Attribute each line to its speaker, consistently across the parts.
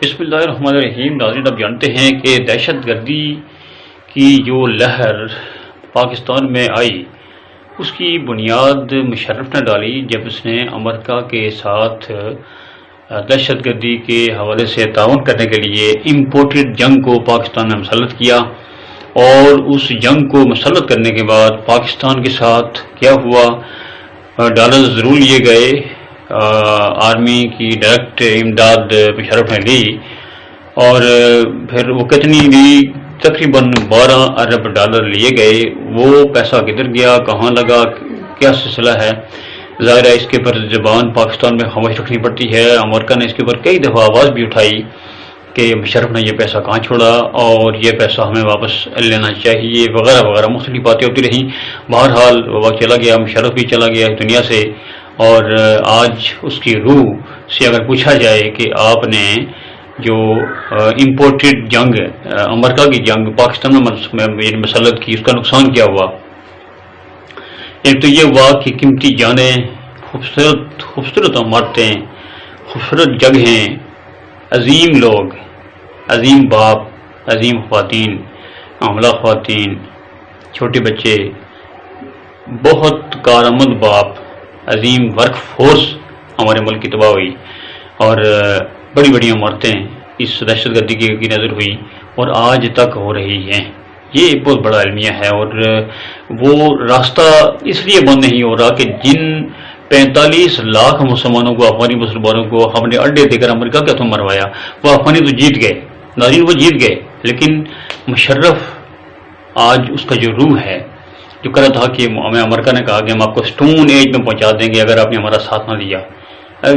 Speaker 1: بسم اللہ الرحمن الرحیم۔ ناظرین، اب جانتے ہیں کہ دہشت گردی کی جو لہر پاکستان میں آئی اس کی بنیاد مشرف نے ڈالی جب اس نے امریکہ کے ساتھ دہشت گردی کے حوالے سے تعاون کرنے کے لیے امپورٹڈ جنگ کو پاکستان میں مسلط کیا، اور اس جنگ کو مسلط کرنے کے بعد پاکستان کے ساتھ کیا ہوا، ڈالر ضرور لیے گئے، آرمی کی ڈائریکٹ امداد مشرف نے لی، اور پھر وہ کتنی لی، تقریباً 12 ارب ڈالر لیے گئے۔ وہ پیسہ کدھر گیا، کہاں لگا، کیا سلسلہ ہے، ظاہر ہے اس کے اوپر زبان پاکستان میں خاموش رکھنی پڑتی ہے۔ امریکہ نے اس کے اوپر کئی دفعہ آواز بھی اٹھائی کہ مشرف نے یہ پیسہ کہاں چھوڑا اور یہ پیسہ ہمیں واپس لینا چاہیے، وغیرہ وغیرہ مختلف باتیں ہوتی رہیں۔ بہرحال وہ چلا گیا، مشرف بھی چلا گیا اس دنیا سے، اور آج اس کی روح سے اگر پوچھا جائے کہ آپ نے جو امپورٹڈ جنگ، امریکہ کی جنگ پاکستان میں مسلط کی، اس کا نقصان کیا ہوا؟ ایک تو یہ ہوا کہ قیمتی جانیں، خوبصورت عمارتیں، خوبصورت جگہیں، عظیم لوگ، عظیم باپ، عظیم خواتین، حاملہ خواتین، چھوٹے بچے، بہت کارآمد باپ، عظیم ورک فورس ہمارے ملک کی تباہ ہوئی، اور بڑی بڑی عمارتیں اس دہشت گردی کی نظر ہوئی اور آج تک ہو رہی ہیں۔ یہ ایک بہت بڑا المیہ ہے، اور وہ راستہ اس لیے بند نہیں ہو رہا کہ جن 45 لاکھ مسلمانوں کو، افغانی مسلمانوں کو ہم نے اڈے دے کر امریکہ کے ہاتھوں مروایا، وہ افغانی تو جیت گئے، ناظرین وہ جیت گئے، لیکن مشرف آج اس کا جو روح ہے، جو کہا تھا کہ ہمیں امریکہ نے کہا کہ ہم آپ کو سٹون ایج میں پہنچا دیں گے اگر آپ نے ہمارا ساتھ نہ دیا۔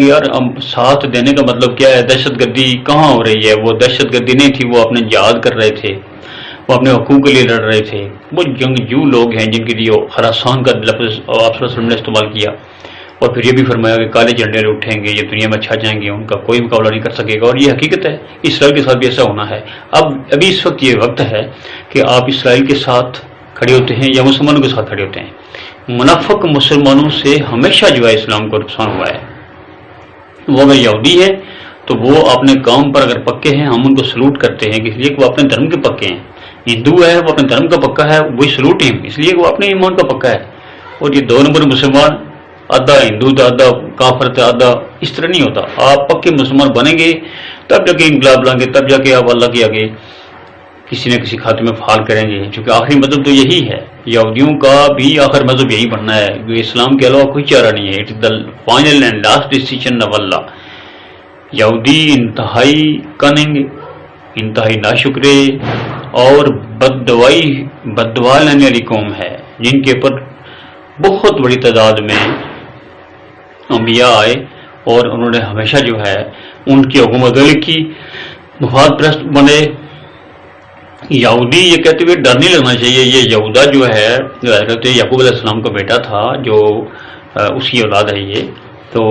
Speaker 1: یار ساتھ دینے کا مطلب کیا ہے؟ دہشت گردی کہاں ہو رہی ہے؟ وہ دہشت گردی نہیں تھی، وہ اپنے جہاد کر رہے تھے، وہ اپنے حقوق کے لیے لڑ رہے تھے۔ وہ جنگجو لوگ ہیں جن کے لیے خراسان کا لفظ آپ صلی اللہ علیہ وسلم نے استعمال کیا، اور پھر یہ بھی فرمایا کہ کالے جھنڈے اٹھیں گے، یہ دنیا میں چھا جائیں گے، ان کا کوئی مقابلہ نہیں کر سکے گا، اور یہ حقیقت ہے۔ اسرائیل کے ساتھ بھی ایسا ہونا ہے۔ ابھی اس وقت یہ وقت ہے کہ آپ اسرائیل کے ساتھ کھڑے ہوتے ہیں یا مسلمانوں کے ساتھ کھڑے ہوتے ہیں۔ منافق مسلمانوں سے ہمیشہ جو ہے اسلام کو نقصان ہوا ہے۔ وہ اگر یہودی ہے تو وہ اپنے کام پر اگر پکے ہیں، ہم ان کو سلوٹ کرتے ہیں اس لیے کہ وہ اپنے دھرم کے پکے ہیں۔ ہندو ہے، وہ اپنے دھرم کا پکا ہے، وہی سلوٹ ہم اس لیے کہ وہ اپنے ایمان کا پکا ہے۔ اور یہ 2 نمبر مسلمان، آدھا ہندو تھا، آدھا کافر تھا، آدھا، اس طرح نہیں ہوتا۔ آپ پکے مسلمان بنیں گے تب جا کے انقلاب لائیں گے، تب جا کے آپ اللہ کے آگے کسی نہ کسی خاتے میں فعال کریں گے، کیونکہ آخری مذہب تو یہی ہے۔ یہودیوں کا بھی آخر مذہب یہی بننا ہے، اسلام کے علاوہ کوئی چارہ نہیں ہے۔ It is the final and last decision of Allah. یہودی انتہائی کننگ، انتہائی ناشکرے اور بددعا لینے والی قوم ہے، جن کے اوپر بہت بڑی تعداد میں انبیاء آئے اور انہوں نے ہمیشہ جو ہے ان کی حکومت کی، مفاد پرست بنے۔ یہودی یہ کہتے ہوئے ڈر نہیں لگنا چاہیے، یہ یہودا جو ہے حضرت یعقوب علیہ السلام کا بیٹا تھا، جو اس کی اولاد ہے یہ، تو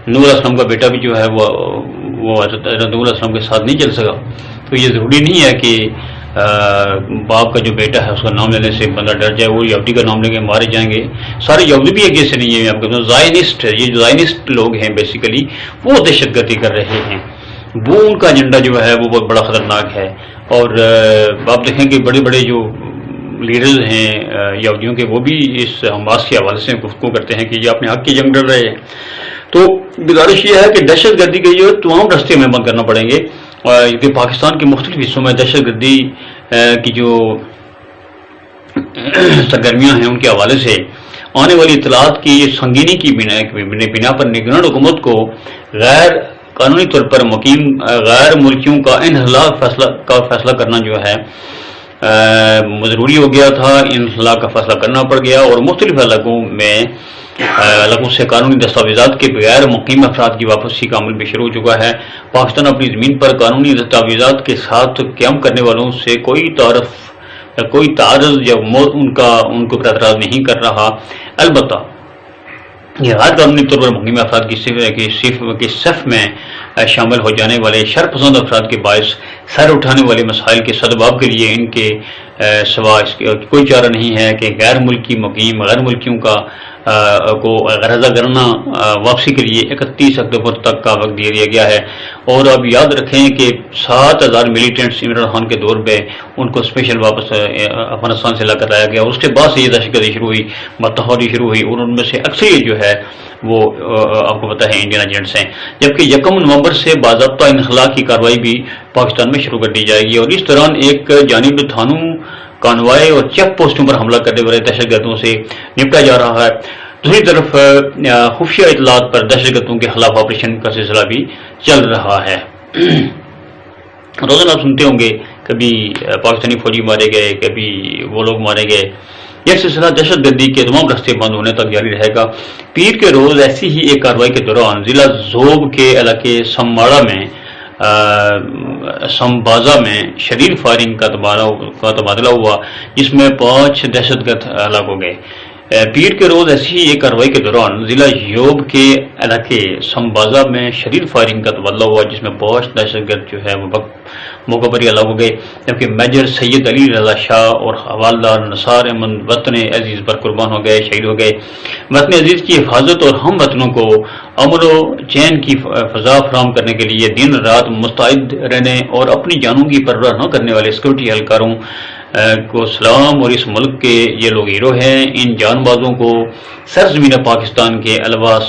Speaker 1: نوح علیہ السلام کا بیٹا بھی جو ہے وہ حضرت نوح علیہ السلام کے ساتھ نہیں چل سکا۔ تو یہ ضروری نہیں ہے کہ باپ کا جو بیٹا ہے اس کا نام لینے سے بندہ ڈر جائے، وہ یہودی کا نام لے کے مارے جائیں گے۔ سارے یہودی بھی ایک جیسے نہیں ہے، آپ کو زائنسٹ، یہ جو زائنسٹ لوگ ہیں بیسیکلی وہ دہشت گردی کر رہے ہیں، وہ ان کا ایجنڈا جو ہے وہ بہت بڑا خطرناک ہے۔ اور آپ دیکھیں کہ بڑے بڑے جو لیڈرز ہیں یہودیوں کے، وہ بھی اس حماس کے حوالے سے گفتگو کرتے ہیں کہ یہ اپنے حق کی جنگ لڑ رہے ہیں۔ تو گزارش یہ ہے کہ دہشت گردی کے جو تمام راستے ہمیں بند کرنا پڑیں گے، کہ پاکستان کے مختلف حصوں میں دہشت گردی کی جو سرگرمیاں ہیں ان کے حوالے سے آنے والی اطلاعات کی سنگینی کی بنا پر نگران حکومت کو غیر قانونی طور پر مقیم غیر ملکیوں کا انخلاء کا فیصلہ کرنا جو ہے ضروری ہو گیا تھا۔ انخلاء کا فیصلہ کرنا پڑ گیا، اور مختلف علاقوں سے قانونی دستاویزات کے بغیر مقیم افراد کی واپسی کا عمل بھی شروع ہو چکا ہے۔ پاکستان اپنی زمین پر قانونی دستاویزات کے ساتھ قیام کرنے والوں سے کوئی تعارض یا ان کو اعتراض نہیں کر رہا۔ البتہ یہ غیر قانونی طور پر مقیم افراد کی صف میں شامل ہو جانے والے شرپسند افراد کے باعث سر اٹھانے والے مسائل کے سدباب کے لیے ان کے سوا اس کے کوئی چارہ نہیں ہے کہ غیر ملکیوں کو غرضہ کرنا واپسی کے لیے 31 اکتوبر تک کا وقت دیا گیا ہے، اور اب یاد رکھیں کہ 7,000 ملیٹنٹس عمران خان کے دور پہ ان کو اسپیشل واپس افغانستان سے لا کر لایا گیا. اس کے بعد سے یہ دہشت گردی شروع ہوئی، متحری شروع ہوئی، اور ان میں سے اکثریت جو ہے وہ آپ کو پتہ ہے انڈین ایجنٹس ہیں. جبکہ 1 نومبر سے باضابطہ انخلا کی کارروائی بھی پاکستان میں شروع کر دی جائے گی، اور اس دوران ایک جانب تھانوں، کانوائے اور چیک پوسٹوں پر حملہ کرنے والے دہشت گردوں سے نپٹا جا رہا ہے. دوسری طرف خفیہ اطلاعات پر دہشت گردوں کے خلاف آپریشن کا سلسلہ بھی چل رہا ہے. روزانہ آپ سنتے ہوں گے کبھی پاکستانی فوجی مارے گئے، کبھی وہ لوگ مارے گئے. یہ سلسلہ دہشت گردی کے تمام راستے بند ہونے تک جاری رہے گا. پیر کے روز ایسی ہی ایک کارروائی کے دوران ضلع زوب کے علاقے سماڑا میں سمبازا میں شدید فائرنگ کا تبادلہ ہوا، جس میں 5 دہشت گرد ہلاک ہو گئے. پیر کے روز ایسی ہی ایک کارروائی کے دوران ضلع یوب کے علاقے سمبازا میں شدید فائرنگ کا تبادلہ ہوا، جس میں 5 دہشت گرد جو ہے وہ موقع پر ہی ہلاک ہو گئے، جبکہ میجر سید علی رضا شاہ اور حوالدار نثار احمد وطن عزیز پر قربان ہو گئے، شہید ہو گئے. وطن عزیز کی حفاظت اور ہم وطنوں کو امن و چین کی فضا فراہم کرنے کے لیے دن رات مستعد رہنے اور اپنی جانوں کی پرواہ نہ کرنے والے سیکورٹی اہلکاروں کو سلام. اور اس ملک کے یہ لوگ ہیرو ہیں. ان جان بازوں کو سرزمین پاکستان کے علاوہ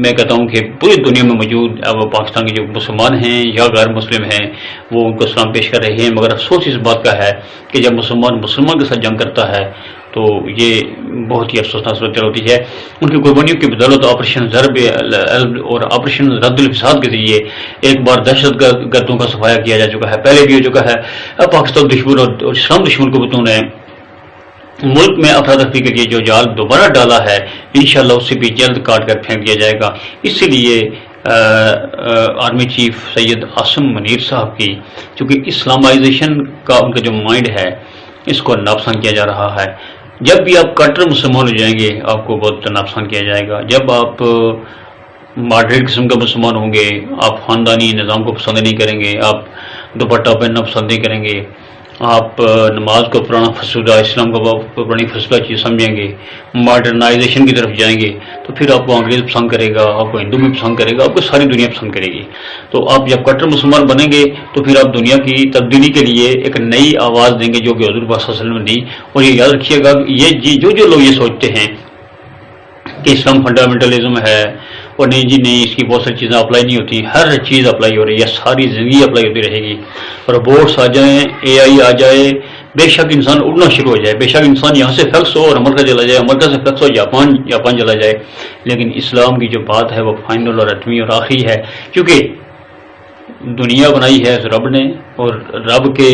Speaker 1: میں کہتا ہوں کہ پوری دنیا میں موجود اب پاکستان کے جو مسلمان ہیں یا غیر مسلم ہیں وہ ان کو سلام پیش کر رہے ہیں. مگر افسوس اس بات کا ہے کہ جب مسلمان کے ساتھ جنگ کرتا ہے تو یہ بہت ہی افسوسناک صورت ہوتی ہے. ان کی قربانیوں کی بدولت آپریشن ضرب اور آپریشن رد الفساد کے ذریعے ایک بار دہشت گردوں کا صفایا کیا جا چکا ہے، پہلے بھی ہو چکا ہے. اب پاکستان دشمن اور اسلام دشمن قوتوں نے ملک میں افراتفری کے لیے جو جال دوبارہ ڈالا ہے، انشاءاللہ اس سے بھی جلد کاٹ کر پھینک دیا جائے گا. اس لیے آرمی چیف سید عاصم منیر صاحب کی چونکہ اسلامائزیشن کا ان کا جو مائنڈ ہے اس کو ناپسند کیا جا رہا ہے. جب بھی آپ کٹر مسلمان ہو جائیں گے آپ کو بہت ناپسند کیا جائے گا. جب آپ ماڈریٹ قسم کا مسلمان ہوں گے آپ خاندانی نظام کو پسند نہیں کریں گے، آپ دوپٹہ پہننا پسند نہیں کریں گے، آپ نماز کو پرانا فسودہ، اسلام کو پرانی فسودہ چیز سمجھیں گے، ماڈرنائزیشن کی طرف جائیں گے تو پھر آپ کو انگریز پسند کرے گا، آپ کو ہندو بھی پسند کرے گا، آپ کو ساری دنیا پسند کرے گی. تو آپ جب کٹر مسلمان بنیں گے تو پھر آپ دنیا کی تبدیلی کے لیے ایک نئی آواز دیں گے جو کہ حضور صلی اللہ علیہ وسلم نے دی. اور یہ یاد رکھیے گا یہ جو لوگ یہ سوچتے ہیں کہ اسلام فنڈامنٹلزم ہے اور نہیں جی نہیں اس کی بہت ساری چیزیں اپلائی نہیں ہوتی، ہر چیز اپلائی ہو رہی ہے، ساری زندگی اپلائی ہوتی رہے گی. روبوٹس آ جائیں، اے آئی آ جائے، بے شک انسان اڑنا شروع ہو جائے، بے شک انسان یہاں سے فلکس ہو اور امریکہ چلا جائے، امریکہ سے فلکس ہو جاپان چلا جائے، لیکن اسلام کی جو بات ہے وہ فائنل اور حتمی اور آخری ہے. کیونکہ دنیا بنائی ہے رب نے اور رب کے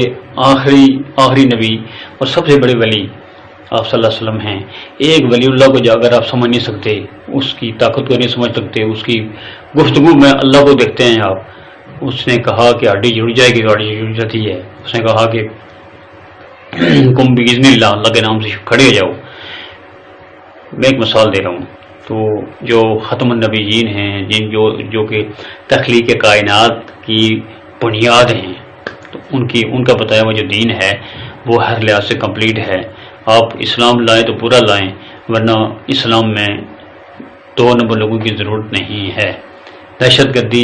Speaker 1: آخری نبی اور سب سے بڑے ولی آپ صلی اللہ علیہ وسلم ہیں. ایک ولی اللہ کو جا کر آپ سمجھ نہیں سکتے، اس کی طاقت کو نہیں سمجھ سکتے، اس کی گفتگو میں اللہ کو دیکھتے ہیں آپ. اس نے کہا کہ ہڈی جڑ جائے گی تو ہڈی جڑ جاتی ہے. اس نے کہا کہ کم بِإِذْنِ اللہ، اللہ کے نام سے کھڑے ہو جاؤ. میں ایک مثال دے رہا ہوں. تو جو ختم النبیین ہیں جو کہ تخلیق کائنات کی بنیاد ہیں، تو ان کا بتایا ہوا جو دین ہے وہ ہر لحاظ سے کمپلیٹ ہے. آپ اسلام لائیں تو پورا لائیں، ورنہ اسلام میں 2 نمبر لوگوں کی ضرورت نہیں ہے. دہشت گردی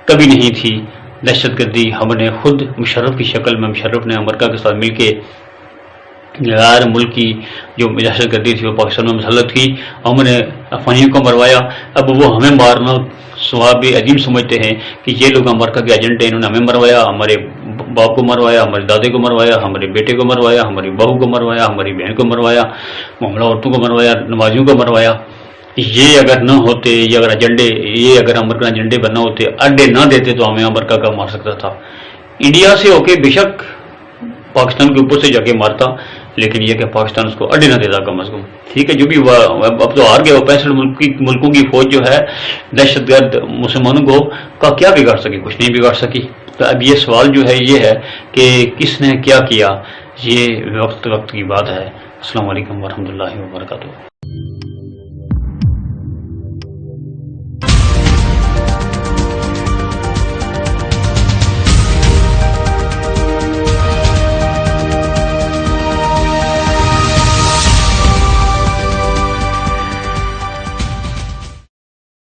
Speaker 1: کبھی نہیں تھی. دہشت گردی ہم نے خود مشرف کی شکل میں، مشرف نے امریکہ کے ساتھ مل کے غیر ملکی جو دہشت گردی تھی وہ پاکستان میں مسلط کی، ہم نے افغانیوں کو مروایا. اب وہ ہمیں مارنا ثواب عظیم سمجھتے ہیں کہ یہ لوگ امریکہ کے ایجنٹ ہیں، انہوں نے ہمیں مروایا، ہمارے باپ کو مروایا، ہمارے دادے کو مروایا، ہمارے بیٹے کو مروایا، ہماری بہو کو مروایا، ہماری بہن کو مروایا، معاملہ عورتوں کو مروایا، نمازیوں کو مروایا. یہ اگر نہ ہوتے، یہ اگر امریکہ ایجنڈے بننا ہوتے، اڈے نہ دیتے تو ہمیں امریکہ کا مار سکتا تھا. انڈیا سے ہو کے بے شک پاکستان کے اوپر سے جا کے مارتا، لیکن یہ کہ پاکستان اس کو اڈے نہ دیتا کم از کم. ٹھیک ہے جو بھی اب تو ہار گیا، وہ 65 ملکوں کی فوج جو ہے دہشت گرد مسلمانوں کو کا کیا بگاڑ سکی؟ کچھ نہیں بگاڑ سکی. تو اب یہ سوال جو ہے یہ ہے کہ کس نے کیا کیا، یہ وقت کی بات ہے. السلام علیکم ورحمۃ اللہ وبرکاتہ.